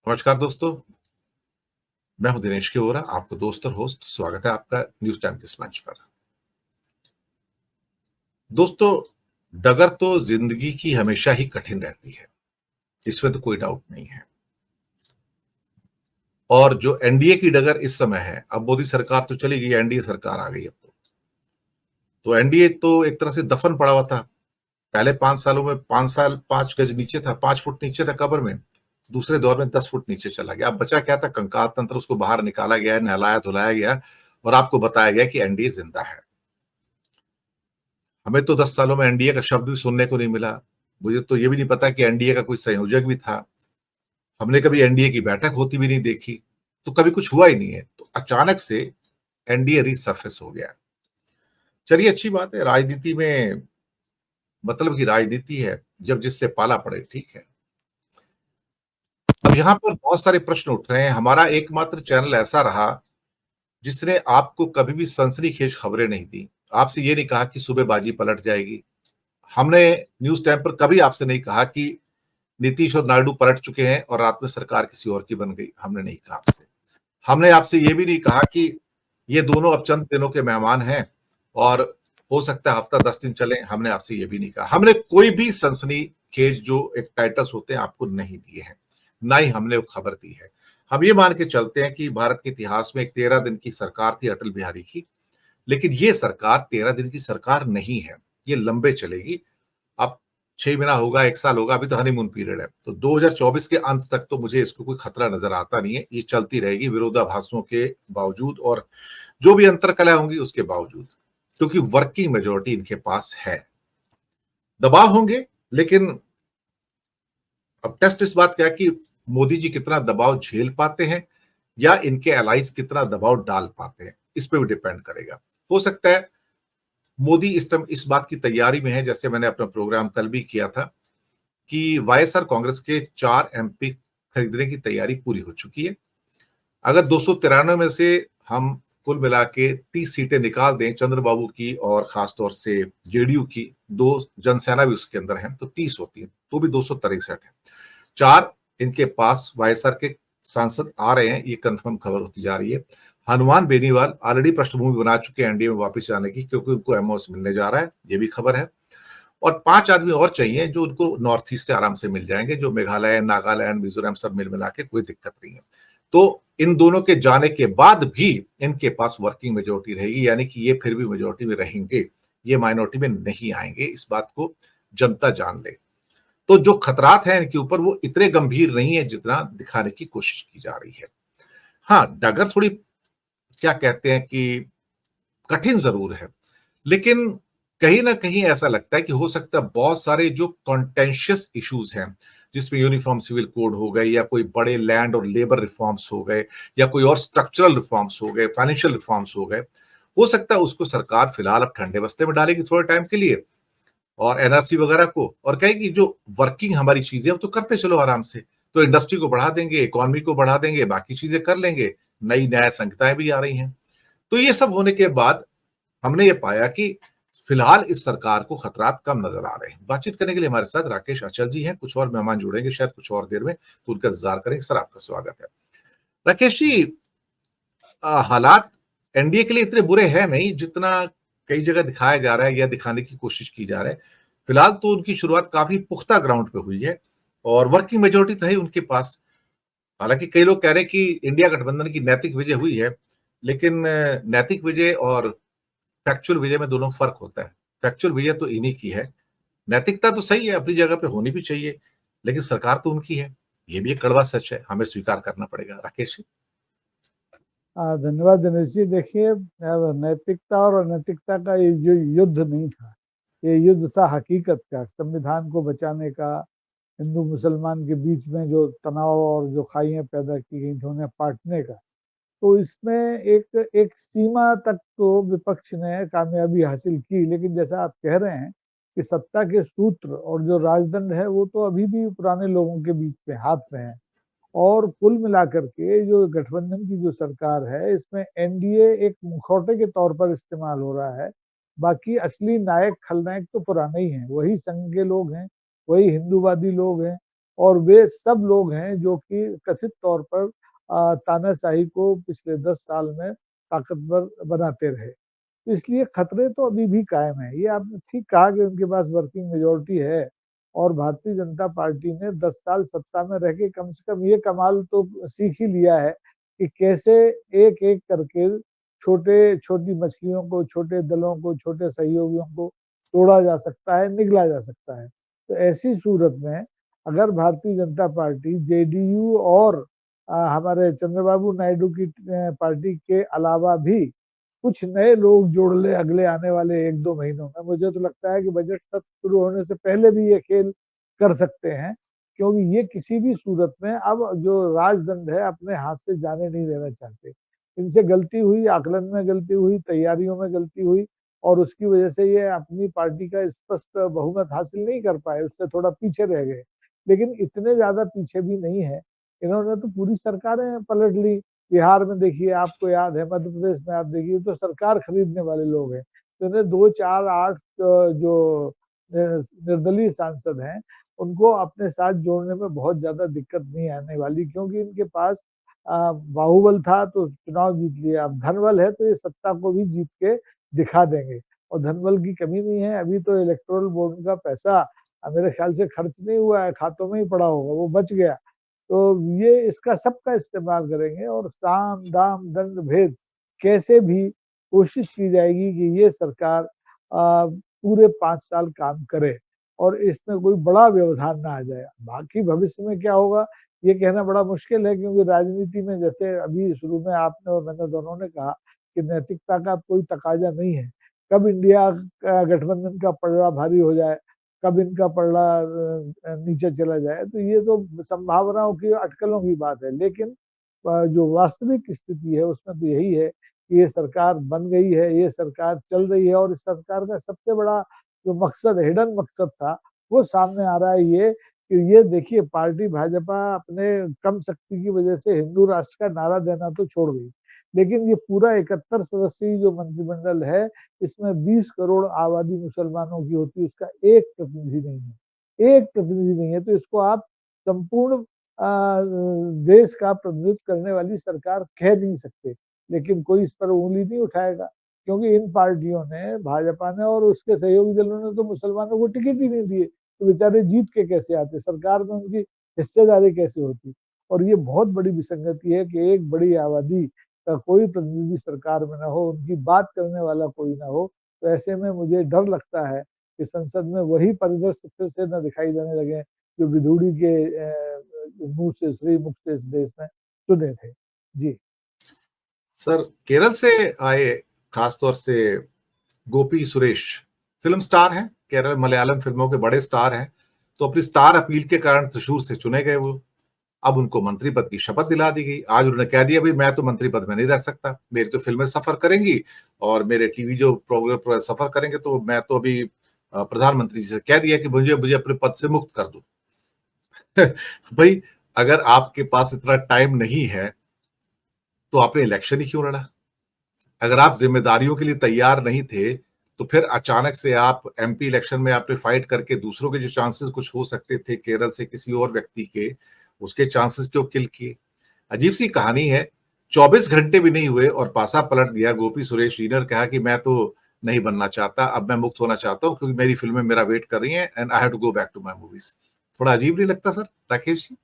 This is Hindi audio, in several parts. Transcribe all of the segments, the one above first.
नमस्कार दोस्तों, मैं हूं दिनेश के वोरा, आपको दोस्त और होस्ट स्वागत है आपका न्यूज टाइम के इस मंच पर। दोस्तों, डगर तो जिंदगी की हमेशा ही कठिन रहती है, इसमें तो कोई डाउट नहीं है। और जो एनडीए की डगर इस समय है, अब मोदी सरकार तो चली गई, एनडीए सरकार आ गई। अब तो एनडीए तो एक तरह से दफन पड़ा हुआ था। पहले 5 सालों में 5 साल 5 गज नीचे था, 5 फुट नीचे था कब्र में। दूसरे दौर में 10 फुट नीचे चला गया। अब बचा क्या था? कंकाल तंत्र। उसको बाहर निकाला गया, नहलाया धुलाया गया और आपको बताया गया कि एनडीए जिंदा है। हमें तो 10 सालों में एनडीए का शब्द भी सुनने को नहीं मिला। मुझे तो ये भी नहीं पता कि एनडीए का कोई संयोजक भी था। हमने कभी एनडीए की बैठक होती भी नहीं देखी। तो कभी कुछ हुआ ही नहीं है, तो अचानक से एनडीए रीसर्फेस हो गया। चलिए, अच्छी बात है। राजनीति में मतलब की राजनीति है, जब जिससे पाला पड़े, ठीक है। अब यहाँ पर बहुत सारे प्रश्न उठ रहे हैं। हमारा एकमात्र चैनल ऐसा रहा जिसने आपको कभी भी सनसनीखेज खबरें नहीं दी। आपसे ये नहीं कहा कि सुबह बाजी पलट जाएगी। हमने न्यूज टाइम पर कभी आपसे नहीं कहा कि नीतीश और नायडू पलट चुके हैं और रात में सरकार किसी और की बन गई। हमने नहीं कहा आपसे। हमने आपसे ये भी नहीं कहा कि ये दोनों अब चंद दिनों के मेहमान हैं और हो सकता है हफ्ता 10 दिन चले। हमने आपसे ये भी नहीं कहा। हमने कोई भी सनसनीखेज जो एक टाइटल्स होते हैं आपको नहीं दिए हैं, ना ही हमने वो खबर दी है। हम ये मान के चलते हैं कि भारत के इतिहास में एक 13 दिन की सरकार थी अटल बिहारी की, लेकिन ये सरकार 13 दिन की सरकार नहीं है। ये लंबे चलेगी। अब 6 महीना होगा, 1 साल होगा, अभी तो हनीमून पीरियड है। तो 2024 के अंत तक तो मुझे इसको कोई खतरा नजर आता नहीं है। ये चलती रहेगी विरोधाभासों के बावजूद और जो भी अंतर्कलह होंगी उसके बावजूद, क्योंकि वर्किंग मेजोरिटी इनके पास है। दबाव होंगे, लेकिन अब टेस्ट इस बात का है कि मोदी जी कितना दबाव झेल पाते हैं या इनके एलाइज कितना दबाव डाल पाते हैं, इस पे भी डिपेंड करेगा। हो सकता है मोदी इस टाइम इस बात की तैयारी में है, जैसे मैंने अपना प्रोग्राम कल भी किया था, कि वाईएसआर कांग्रेस के 4 एमपी खरीदने की तैयारी पूरी हो चुकी है। अगर 293 में से हम कुल मिला के 30 सीटें निकाल दें, चंद्रबाबू की और खासतौर से जेडीयू की, 2 जनसेना भी उसके अंदर है, तो 30 होती है, तो भी 263 है। 4 इनके पास वाईएसआर के सांसद आ रहे हैं, ये कंफर्म खबर होती जा रही है। हनुमान बेनीवाल ऑलरेडी पृष्ठभूमि बना चुके हैं एनडीए में वापस जाने की, क्योंकि उनको एमओएस मिलने जा रहा है, ये भी खबर है। और 5 आदमी और चाहिए जो उनको नॉर्थ ईस्ट से आराम से मिल जाएंगे, जो मेघालय, नागालैंड, मिजोरम सब मिल मिला के, कोई दिक्कत नहीं है। तो इन दोनों के जाने के बाद भी इनके पास वर्किंग मेजोरिटी रहेगी, यानी कि ये फिर भी मेजोरिटी में रहेंगे, ये माइनॉरिटी में नहीं आएंगे। इस बात को जनता जान ले। तो जो खतरात हैं इनके ऊपर, वो इतने गंभीर नहीं है जितना दिखाने की कोशिश की जा रही है। हाँ, डगर थोड़ी, क्या कहते हैं कि कठिन जरूर है, लेकिन कहीं ना कहीं ऐसा लगता है कि हो सकता है बहुत सारे जो कॉन्टेंशियस इश्यूज हैं, जिसमें यूनिफॉर्म सिविल कोड हो गए, या कोई बड़े लैंड और लेबर रिफॉर्म्स हो गए, या कोई और स्ट्रक्चरल रिफॉर्म्स हो गए, फाइनेंशियल रिफॉर्म्स हो गए, हो सकता है उसको सरकार फिलहाल अब ठंडे बस्ते में डालेगी थोड़े टाइम के लिए, और एनआरसी वगैरह को, और कहेगी जो वर्किंग हमारी चीजें हैं वो तो करते चलो आराम से। तो इंडस्ट्री को बढ़ा देंगे, इकोनॉमी को बढ़ा देंगे, बाकी चीजें कर लेंगे। नई न्याय संहिताएं भी आ रही हैं। तो ये सब होने के बाद हमने ये पाया कि फिलहाल इस सरकार को खतरात कम नजर आ रहे हैं। बातचीत करने के लिए हमारे साथ राकेश अचल जी हैं। कुछ और मेहमान जुड़ेंगे शायद कुछ और देर में, तो उनका इंतजार करेंगे। सर, आपका स्वागत है। राकेश जी, हालात एनडीए के लिए इतने बुरे हैं नहीं जितना कई जगह दिखाया जा रहा है या दिखाने की कोशिश की जा रहा है। फिलहाल तो उनकी शुरुआत काफी पुख्ता ग्राउंड पे हुई है और वर्किंग मेजोरिटी तो है उनके पास। हालांकि कई लोग कह रहे हैं कि इंडिया गठबंधन की नैतिक विजय हुई है, लेकिन नैतिक विजय और फैक्चुअल विजय में दोनों फर्क होता है। फैक्चुअल विजय तो इन्हीं की है। नैतिकता तो सही है, अपनी जगह पे होनी भी चाहिए, लेकिन सरकार तो उनकी है। ये भी एक कड़वा सच है, हमें स्वीकार करना पड़ेगा। राकेश जी। धन्यवाद दिनेश जी। देखिए, नैतिकता और अनैतिकता का ये जो युद्ध नहीं था, ये युद्ध था हकीकत का, संविधान को बचाने का। हिंदू मुसलमान के बीच में जो तनाव और जो खाइयां पैदा की गई थी उन्हें पाटने का। तो इसमें एक एक सीमा तक तो विपक्ष ने कामयाबी हासिल की, लेकिन जैसा आप कह रहे हैं कि सत्ता के सूत्र और जो राजदंड है वो तो अभी भी पुराने लोगों के बीच में हाथ में है। और कुल मिलाकर के जो गठबंधन की जो सरकार है, इसमें एनडीए एक मुखौटे के तौर पर इस्तेमाल हो रहा है। बाकी असली नायक खलनायक तो पुराने ही हैं, वही संघ के लोग हैं, वही हिंदूवादी लोग हैं। और वे सब लोग हैं जो कि कथित तौर पर तानाशाही को पिछले 10 साल में ताकतवर बनाते रहे। इसलिए खतरे तो अभी भी कायम है। ये आपने ठीक कहा कि उनके पास वर्किंग मेजोरिटी है और भारतीय जनता पार्टी ने 10 साल सत्ता में रह के कम से कम ये कमाल तो सीख ही लिया है कि कैसे एक एक करके छोटे छोटी मछलियों को, छोटे दलों को, छोटे सहयोगियों को तोड़ा जा सकता है, निगला जा सकता है। तो ऐसी सूरत में अगर भारतीय जनता पार्टी जेडीयू और हमारे चंद्रबाबू नायडू की पार्टी के अलावा भी कुछ नए लोग जोड़ ले अगले आने वाले 1-2 महीनों में, मुझे तो लगता है कि बजट सत्र शुरू होने से पहले भी ये खेल कर सकते हैं, क्योंकि ये किसी भी सूरत में अब जो राजदंड है अपने हाथ से जाने नहीं देना चाहते। इनसे गलती हुई, आकलन में गलती हुई, तैयारियों में गलती हुई और उसकी वजह से ये अपनी पार्टी का स्पष्ट बहुमत हासिल नहीं कर पाए, उससे थोड़ा पीछे रह गए। लेकिन इतने ज्यादा पीछे भी नहीं है, इन्होंने तो पूरी सरकारें पलट ली। बिहार में देखिए, आपको याद है, मध्य प्रदेश में आप देखिए, तो सरकार खरीदने वाले लोग हैं। तो इन्हें 2, 4, 8 जो निर्दलीय सांसद हैं उनको अपने साथ जोड़ने में बहुत ज्यादा दिक्कत नहीं आने वाली, क्योंकि इनके पास बाहुबल था तो चुनाव जीत लिया, अब धनबल है तो ये सत्ता को भी जीत के दिखा देंगे। और धनबल की कमी नहीं है, अभी तो इलेक्टोरल बोर्ड का पैसा मेरे ख्याल से खर्च नहीं हुआ है, खातों में ही पड़ा होगा, वो बच गया। तो ये इसका सबका इस्तेमाल करेंगे और साम दाम दंड भेद कैसे भी कोशिश की जाएगी कि ये सरकार पूरे 5 साल काम करे और इसमें कोई बड़ा व्यवधान ना आ जाए। बाकी भविष्य में क्या होगा ये कहना बड़ा मुश्किल है, क्योंकि राजनीति में जैसे अभी शुरू में आपने और मैंने दोनों ने कहा कि नैतिकता का कोई तकाजा नहीं है। कब इंडिया गठबंधन का पलड़ा भारी हो जाए, कब इनका पलड़ा नीचे चला जाए, तो ये तो संभावनाओं की, अटकलों की बात है। लेकिन जो वास्तविक स्थिति है उसमें तो यही है कि ये सरकार बन गई है, ये सरकार चल रही है और इस सरकार का सबसे बड़ा जो मकसद, हिडन मकसद था, वो सामने आ रहा है। ये देखिए, पार्टी भाजपा अपने कम शक्ति की वजह से हिंदू राष्ट्र का नारा देना तो छोड़ गई, लेकिन ये पूरा 71 सदस्यीय जो मंत्रिमंडल है, इसमें 20 करोड़ आबादी मुसलमानों की होती है, उसका एक प्रतिनिधि नहीं है, एक प्रतिनिधि नहीं है। तो इसको आप संपूर्ण देश का प्रतिनिधित्व करने वाली सरकार कह नहीं सकते। लेकिन कोई इस पर उंगली नहीं उठाएगा, क्योंकि इन पार्टियों ने, भाजपा ने और उसके सहयोगी दलों ने तो मुसलमानों को टिकट ही नहीं दिए, तो बेचारे जीत के कैसे आते, सरकार में उनकी हिस्सेदारी कैसे होती। और ये बहुत बड़ी विसंगति है कि एक बड़ी आबादी का कोई प्रतिनिधि सरकार में ना हो, उनकी बात करने वाला कोई ना हो। तो ऐसे में मुझे डर लगता है कि संसद में वही परिदृश्य फिर से न दिखाई देने लगे जो विधूड़ी के मुंह से, श्री मुख से इस देश में सुने थे। जी सर, केरल से आए खासतौर से गोपी सुरेश फिल्म स्टार हैं, केरल मलयालम फिल्मों के बड़े स्टार हैं, तो अपनी स्टार अपील के कारण त्रिशूर से चुने गए वो। अब उनको मंत्री पद की शपथ दिला दी गई। आज उन्होंने कह दिया भाई मैं तो मंत्री पद में नहीं रह सकता, मेरी तो फिल्में सफर करेंगी और मेरे टीवी जो प्रोग्राम सफर करेंगे, तो मैं तो अभी प्रधानमंत्री से कह दिया कि मुझे मुझे अपने पद से मुक्त कर दो। भाई, अगर आपके पास इतना टाइम नहीं है तो आपने इलेक्शन ही क्यों लड़ा? अगर आप जिम्मेदारियों के लिए तैयार नहीं थे तो फिर अचानक से आप एमपी इलेक्शन में आपने फाइट करके दूसरों के जो चांसेस कुछ हो सकते थे केरल से किसी और व्यक्ति के, उसके चांसेस क्यों किल किए? अजीब सी कहानी है। 24 घंटे भी नहीं हुए और पासा पलट दिया। गोपी सुरेश जी ने कहा कि मैं तो नहीं बनना चाहता, अब मैं मुक्त होना चाहता हूं क्योंकि मेरी फिल्में मेरा वेट कर रही हैं and I have to go back to my movies. थोड़ा अजीब नहीं लगता सर राकेश जी?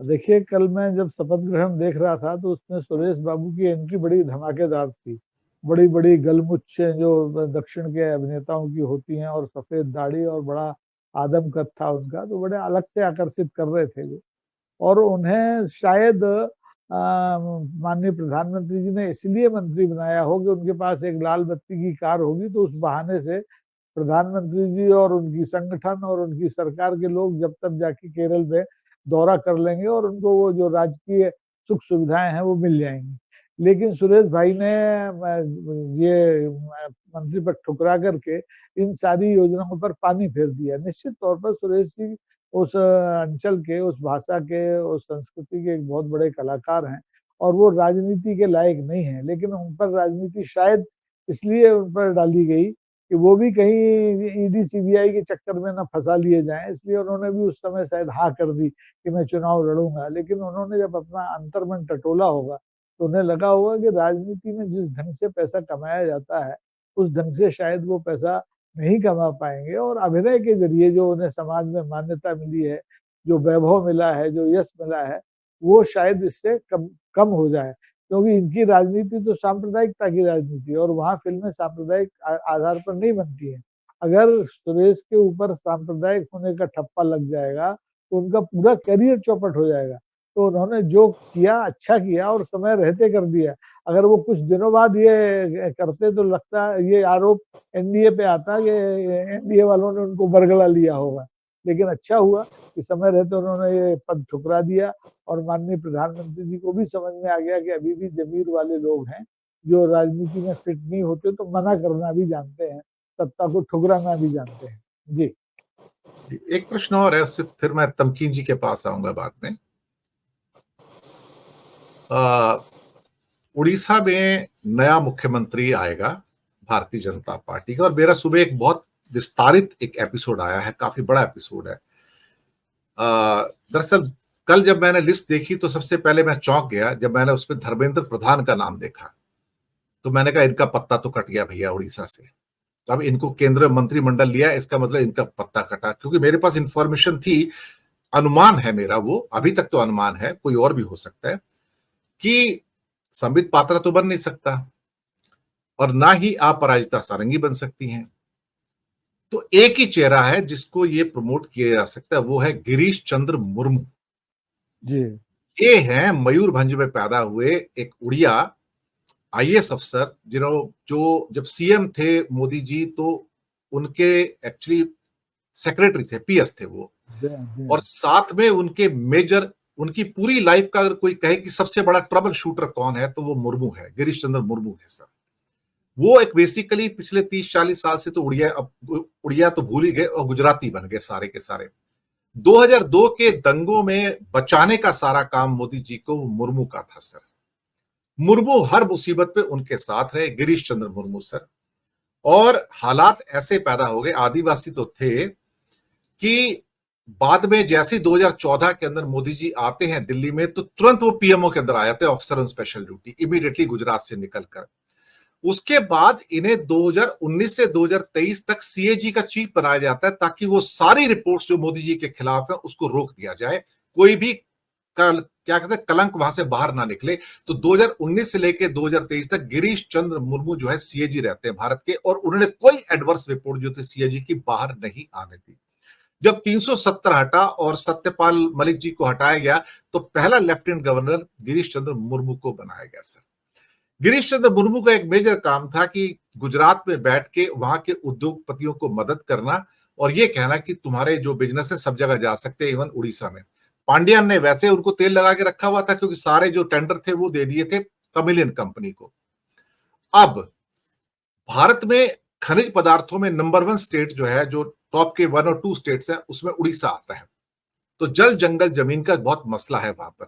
देखिए, कल मैं जब शपथ ग्रहण देख रहा था तो उसमें सुरेश बाबू की एंट्री बड़ी धमाकेदार थी। बड़ी बड़ी गलमुच्छें जो दक्षिण के अभिनेताओं की होती हैं और सफेद दाढ़ी और बड़ा आदम कद था उनका, तो बड़े अलग से आकर्षित कर रहे थे वो। और उन्हें शायद माननीय प्रधानमंत्री जी ने इसलिए मंत्री बनाया हो कि उनके पास एक लाल बत्ती की कार होगी, तो उस बहाने से प्रधानमंत्री जी और उनकी संगठन और उनकी सरकार के लोग जब तक जाके केरल में दौरा कर लेंगे और उनको वो जो राजकीय सुख सुविधाएं हैं वो मिल जाएंगी। लेकिन सुरेश भाई ने ये मंत्री पद ठुकरा करके इन सारी योजनाओं पर पानी फेर दिया। निश्चित तौर पर सुरेश जी उस अंचल के, उस भाषा के, उस संस्कृति के एक बहुत बड़े कलाकार हैं और वो राजनीति के लायक नहीं है, लेकिन उन पर राजनीति शायद इसलिए उन पर डाली गई कि वो भी कहीं ईडी सीबीआई के चक्कर में ना फंसा लिए जाएं, इसलिए उन्होंने भी उस समय शायद हाँ कर दी कि मैं चुनाव लड़ूंगा। लेकिन उन्होंने जब अपना अंतर्मन टटोला होगा तो उन्हें लगा होगा कि राजनीति में जिस ढंग से पैसा कमाया जाता है उस ढंग से शायद वो पैसा नहीं कमा पाएंगे, और अभिनय के जरिए जो उन्हें समाज में मान्यता मिली है, जो वैभव मिला है, जो यश मिला है, वो शायद इससे कम कम हो जाए। क्योंकि इनकी राजनीति तो सांप्रदायिकता की राजनीति है और वहां फिल्में सांप्रदायिक आधार पर नहीं बनती है। अगर सुरेश के ऊपर सांप्रदायिक होने का ठप्पा लग जाएगा तो उनका पूरा करियर चौपट हो जाएगा। तो उन्होंने जो किया अच्छा किया और समय रहते कर दिया। अगर वो कुछ दिनों बाद ये करते तो लगता ये आरोप एनडीए पे आता कि एनडीए वालों ने उनको बरगला लिया होगा। लेकिन अच्छा हुआ कि समय रहते उन्होंने ये पद ठुकरा दिया और माननीय प्रधानमंत्री जी को भी समझ में आ गया कि अभी भी जमीर वाले लोग हैं जो राजनीति में फिट नहीं होते, तो मना करना भी जानते हैं, सत्ता को ठुकराना भी जानते हैं। जी एक प्रश्न और है, उससे फिर मैं तमकीन जी के पास आऊंगा बाद में। उड़ीसा में नया मुख्यमंत्री आएगा भारतीय जनता पार्टी का, और मेरा सुबह एक बहुत विस्तारित एक एपिसोड आया है, काफी बड़ा एपिसोड है। दरअसल कल जब मैंने लिस्ट देखी तो सबसे पहले मैं चौंक गया जब मैंने उसमें धर्मेंद्र प्रधान का नाम देखा। तो मैंने कहा इनका पत्ता तो कट गया भैया उड़ीसा से। अब इनको केंद्रीय मंत्रिमंडल लिया, इसका मतलब इनका पत्ता कटा। क्योंकि मेरे पास इंफॉर्मेशन थी, अनुमान है मेरा, वो अभी तक तो अनुमान है, कोई और भी हो सकता है, कि संबित पात्रा तो बन नहीं सकता और ना ही अपराजिता सारंगी बन सकती हैं। तो एक ही चेहरा है जिसको ये प्रमोट किया जा सकता है, वो है गिरीश चंद्र मुर्मू। जी ये हैं मयूरभंज में पैदा हुए एक उड़िया आईएएस अफसर, जो जब सीएम थे मोदी जी तो उनके एक्चुअली सेक्रेटरी थे, पीएस थे वो। और साथ में उनके मेजर, उनकी पूरी लाइफ का अगर कोई कहे कि सबसे बड़ा ट्रबल शूटर कौन है तो वो मुर्मू है, गिरीश चंद्र मुर्मू है सर। वो एक बेसिकली पिछले 30-40 साल से तो उड़िया तो भूल ही गए और गुजराती बन गए सारे के सारे। 2002 के दंगों में बचाने का सारा काम मोदी जी को मुर्मू का था सर। मुर्मू हर मुसीबत पे उनके साथ रहे, गिरीश चंद्र मुर्मू सर। और हालात ऐसे पैदा हो गए, आदिवासी तो थे, कि बाद में जैसे 2014 के अंदर मोदी जी आते हैं दिल्ली में तो तुरंत वो पीएमओ के अंदर आ जाते हैं, officer on special duty, immediately Gujarat से निकलकर। उसके बाद इन्हें 2019 से 2023 तक सीएजी का चीफ बनाया जाता है ताकि वो सारी रिपोर्ट्स जो मोदी जी के खिलाफ है उसको रोक दिया जाए, कोई भी क्या कहते हैं कलंक वहां से बाहर ना निकले। तो 2019 से लेकर 2023 तक गिरीश चंद्र मुर्मू जो है सीएजी रहते हैं भारत के, और उन्होंने कोई एडवर्स रिपोर्ट जो थी सीएजी की बाहर नहीं आने दी। जब 370 हटा और सत्यपाल मलिक जी को हटाया गया तो पहला लेफ्टिनेंट गवर्नर गिरीश चंद्र मुर्मू को बनाया गया सर। गिरीश चंद्र मुर्मू का एक मेजर काम था कि गुजरात में बैठ के वहां के उद्योगपतियों को मदद करना और ये कहना कि तुम्हारे जो बिजनेस है सब जगह जा सकते हैं, इवन उड़ीसा में। पांड्यान ने वैसे उनको तेल लगा के रखा हुआ था क्योंकि सारे जो टेंडर थे वो दे दिए थे तमिलियन कंपनी को। अब भारत में खनिज पदार्थों में नंबर 1 स्टेट जो है, जो टॉप के 1 और 2 स्टेट्स हैं, उसमें उड़ीसा आता है। तो जल जंगल जमीन का बहुत मसला है वहां पर,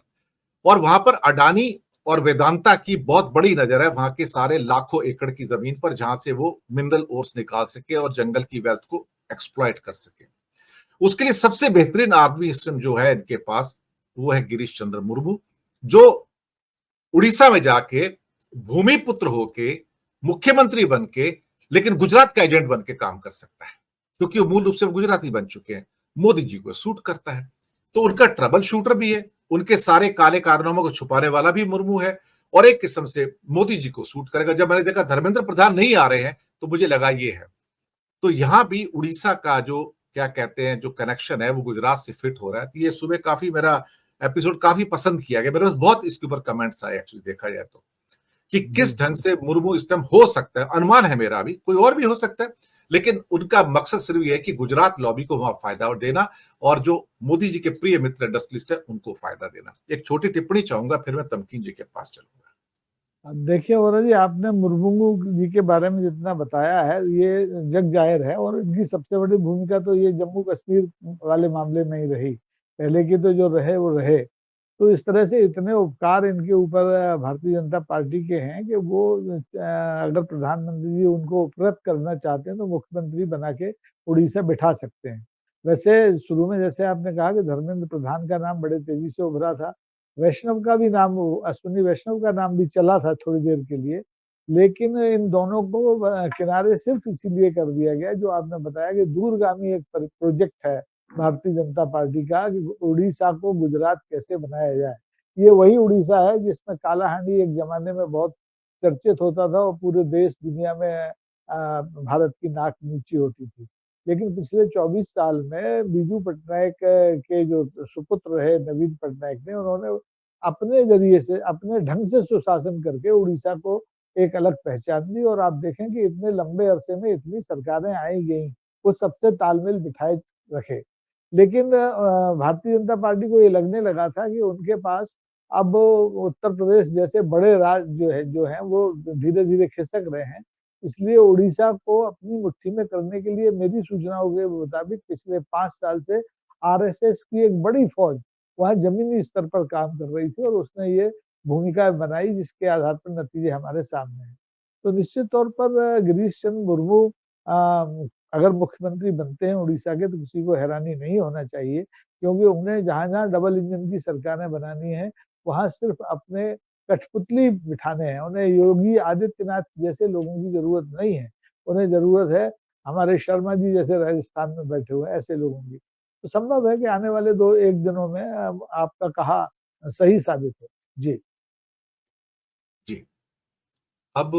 और वहां पर अडानी और वेदांता की बहुत बड़ी नजर है वहां के सारे लाखों एकड़ की जमीन पर, जहां से वो मिनरल ओर्स निकाल सके और जंगल की वेल्थ को एक्सप्लॉइट कर सके। उसके लिए सबसे बेहतरीन आदमी इसमें जो है इनके पास, वो है गिरीश चंद्र मुर्मू, जो उड़ीसा में जाके भूमिपुत्र होके मुख्यमंत्री बन के, लेकिन गुजरात का एजेंट बन के काम कर सकता है क्योंकि वो मूल रूप से गुजराती बन चुके हैं। मोदी जी को सूट करता है, तो उनका ट्रबल शूटर भी है, उनके सारे काले कारनामों को छुपाने वाला भी मुर्मू है, और एक किस्म से मोदी जी को सूट करेगा। जब मैंने देखा धर्मेंद्र प्रधान नहीं आ रहे हैं तो मुझे लगा ये है। तो यहां भी उड़ीसा का जो क्या कहते हैं जो कनेक्शन है वो गुजरात से फिट हो रहा है। तो ये सुबह काफी मेरा एपिसोड काफी पसंद किया गया, मेरे पास बहुत इसके ऊपर कमेंट्स आए एक्चुअली देखा जाए तो, कि किस ढंग से मुर्मू इस टाइम हो सकता है। अनुमान है मेरा, भी कोई और भी हो सकता है, लेकिन उनका मकसद सिर्फ यह है कि गुजरात लॉबी को वहां फायदा देना और जो मोदी जी के प्रिय मित्र डस्टलिस्ट है उनको फायदा देना। एक छोटी टिप्पणी चाहूंगा, फिर मैं तमकीन जी के पास चलूंगा। देखिए वोरा जी, आपने मुर्मू जी के बारे में जितना बताया है ये जग जाहिर है, और इनकी सबसे बड़ी भूमिका तो ये जम्मू कश्मीर वाले मामले में ही रही। पहले की तो जो रहे वो रहे, तो इस तरह से इतने उपकार इनके ऊपर भारतीय जनता पार्टी के हैं कि वो अगर प्रधानमंत्री जी उनको उपकृत करना चाहते हैं तो मुख्यमंत्री बना के उड़ीसा बिठा सकते हैं। वैसे शुरू में जैसे आपने कहा कि धर्मेंद्र प्रधान का नाम बड़े तेजी से उभरा था, वैष्णव का भी नाम, अश्विनी वैष्णव का नाम भी चला था थोड़ी देर के लिए, लेकिन इन दोनों को किनारे सिर्फ इसीलिए कर दिया गया जो आपने बताया कि दूरगामी एक प्रोजेक्ट है भारतीय जनता पार्टी का कि उड़ीसा को गुजरात कैसे बनाया जाए। ये वही उड़ीसा है जिसमें कालाहांडी एक जमाने में बहुत चर्चित होता था और पूरे देश दुनिया में भारत की नाक नीची होती थी। लेकिन पिछले 24 साल में बीजू पटनायक के जो सुपुत्र रहे नवीन पटनायक ने, उन्होंने अपने जरिए से अपने ढंग से सुशासन करके उड़ीसा को एक अलग पहचान दी। और आप देखें कि इतने लंबे अरसे में इतनी सरकारें आई गई, वो सबसे तालमेल बिठाए रखे। लेकिन भारतीय जनता पार्टी को ये लगने लगा था कि उनके पास अब उत्तर प्रदेश जैसे बड़े राज्य जो है वो धीरे धीरे खिसक रहे हैं, इसलिए उड़ीसा को अपनी मुट्ठी में करने के लिए मेरी सूचनाओं के मुताबिक पिछले 5 साल से आरएसएस की एक बड़ी फौज वहां जमीनी स्तर पर काम कर रही थी और उसने ये भूमिका बनाई जिसके आधार पर नतीजे हमारे सामने हैं। तो निश्चित तौर पर गिरीश चंद्र मुर्मू अगर मुख्यमंत्री बनते हैं उड़ीसा के तो किसी को हैरानी नहीं होना चाहिए, क्योंकि उन्हें जहां जहां डबल इंजन की सरकारें बनानी है वहां सिर्फ अपने कठपुतली बिठाने हैं। उन्हें योगी आदित्यनाथ जैसे लोगों की जरूरत नहीं है, उन्हें जरूरत है हमारे शर्मा जी जैसे राजस्थान में बैठे हुए ऐसे लोगों की। तो संभव है कि आने वाले 2-1 दिनों में आपका कहा सही साबित हो। जी। जी। अब